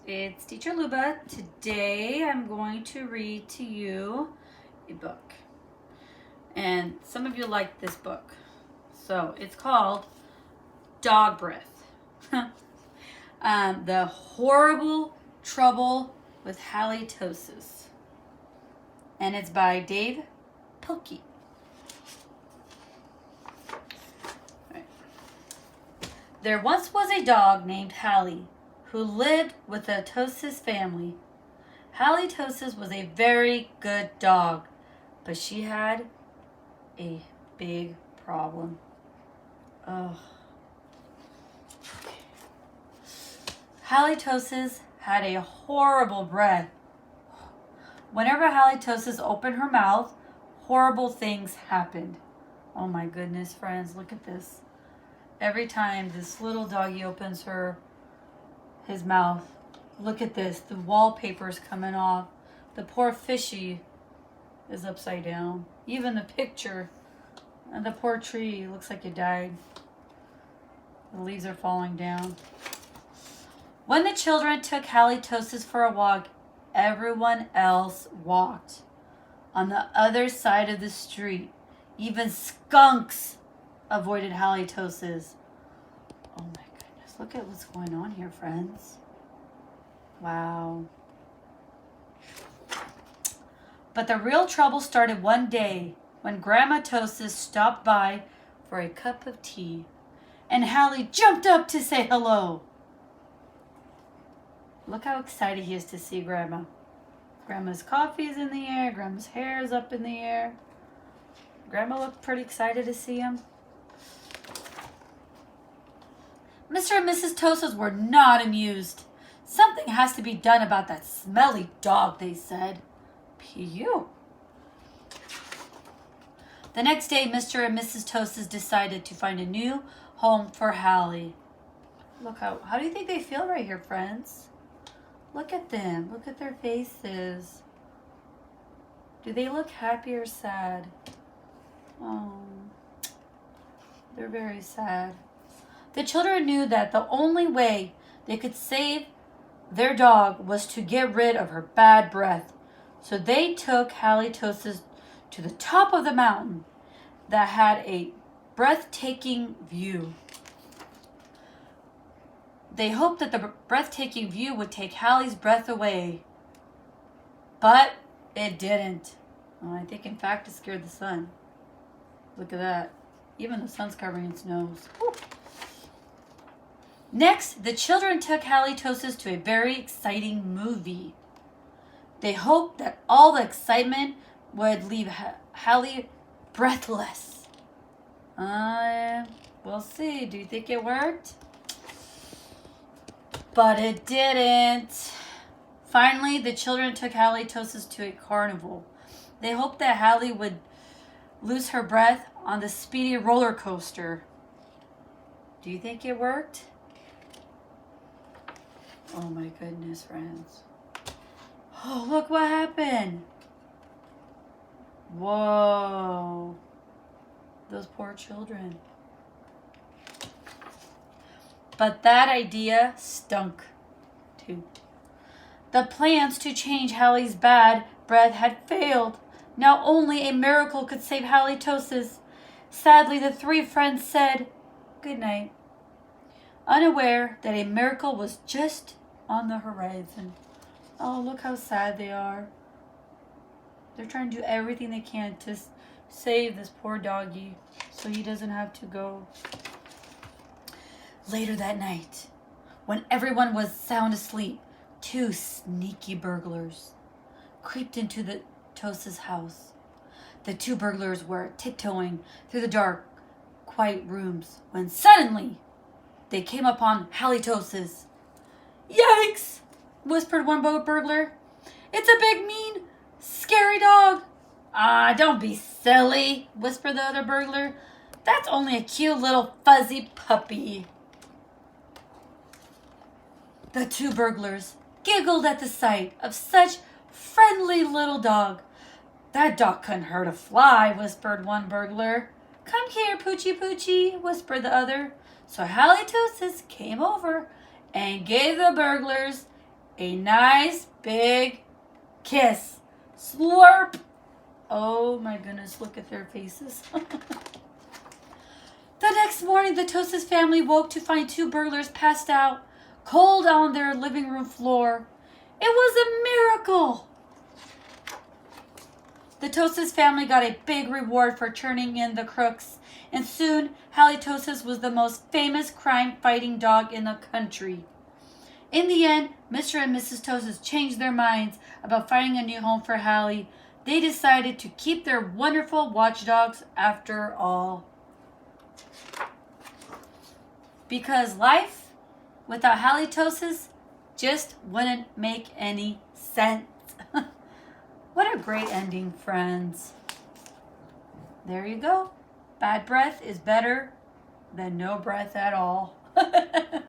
it's Teacher Luba. Today I'm going to read to you a book. And some of you like this book. So it's called Dog Breath. The Horrible Trouble with Halitosis. And it's by Dave Pilkey. There once was a dog named Hallie who lived with the Tosis family. Halitosis was a very good dog, but she had a big problem. Halitosis had a horrible breath. Whenever Halitosis opened her mouth, horrible things happened. Oh my goodness, friends, look at this. Every time this little doggy opens his mouth, look at this. The wallpaper's coming off. The poor fishy is upside down. Even the picture and the poor tree looks like it died. The leaves are falling down. When the children took Halitosis for a walk, everyone else walked on the other side of the street. Even skunks avoided Halitosis. Oh my goodness, look at what's going on here, friends. Wow. But the real trouble started one day when Grandma Tosis stopped by for a cup of tea, and Hallie jumped up to say hello. Look how excited he is to see Grandma. Grandma's coffee is in the air, Grandma's hair is up in the air. Grandma looked pretty excited to see him. Mr. and Mrs. Tosis were not amused. Something has to be done about that smelly dog, they said. Pew. The next day, Mr. and Mrs. Tosis decided to find a new home for Hallie. Look how do you think they feel right here, friends? Look at them. Look at their faces. Do they look happy or sad? Oh, they're very sad. The children knew that the only way they could save their dog was to get rid of her bad breath. So they took Halitosis to the top of the mountain that had a breathtaking view. They hoped that the breathtaking view would take Hallie's breath away. But it didn't. Oh, I think, in fact, it scared the sun. Look at that. Even the sun's covering its nose. Whew. Next, the children took Halitosis to a very exciting movie. They hoped that all the excitement would leave Hallie breathless. We'll see. Do you think it worked? But it didn't. Finally, the children took Halitosis to a carnival. They hoped that Hallie would lose her breath on the speedy roller coaster. Do you think it worked? Oh my goodness, friends. Oh, look what happened. Whoa. Those poor children. But that idea stunk too. The plans to change Hallie's bad breath had failed. Now only a miracle could save Halitosis. Sadly, the three friends said good night, unaware that a miracle was just on the horizon. Oh, look how sad they are. They're trying to do everything they can to save this poor doggy so he doesn't have to go. Later that night, when everyone was sound asleep, two sneaky burglars creeped into the Tosis house. The two burglars were tiptoeing through the dark, quiet rooms when suddenly they came upon Halitosis. Yikes! Whispered one burglar. It's a big, mean, scary dog. Ah, don't be silly, whispered the other burglar. That's only a cute little fuzzy puppy. The two burglars giggled at the sight of such friendly little dog. That dog couldn't hurt a fly, whispered one burglar. Come here, Poochie Poochie, whispered the other. So Halitosis came over and gave the burglars a nice big kiss. Slurp. Oh my goodness, look at their faces. The next morning, the Toast's family woke to find two burglars passed out, cold on their living room floor. It was a miracle. The Toast's family got a big reward for turning in the crooks, and soon Hallie Toast was the most famous crime-fighting dog in the country. In the end, Mr. and Mrs. Toast changed their minds about finding a new home for Hallie. They decided to keep their wonderful watchdogs after all. Because life without Hallie Toast just wouldn't make any sense. What a great ending, friends. There you go. Bad breath is better than no breath at all.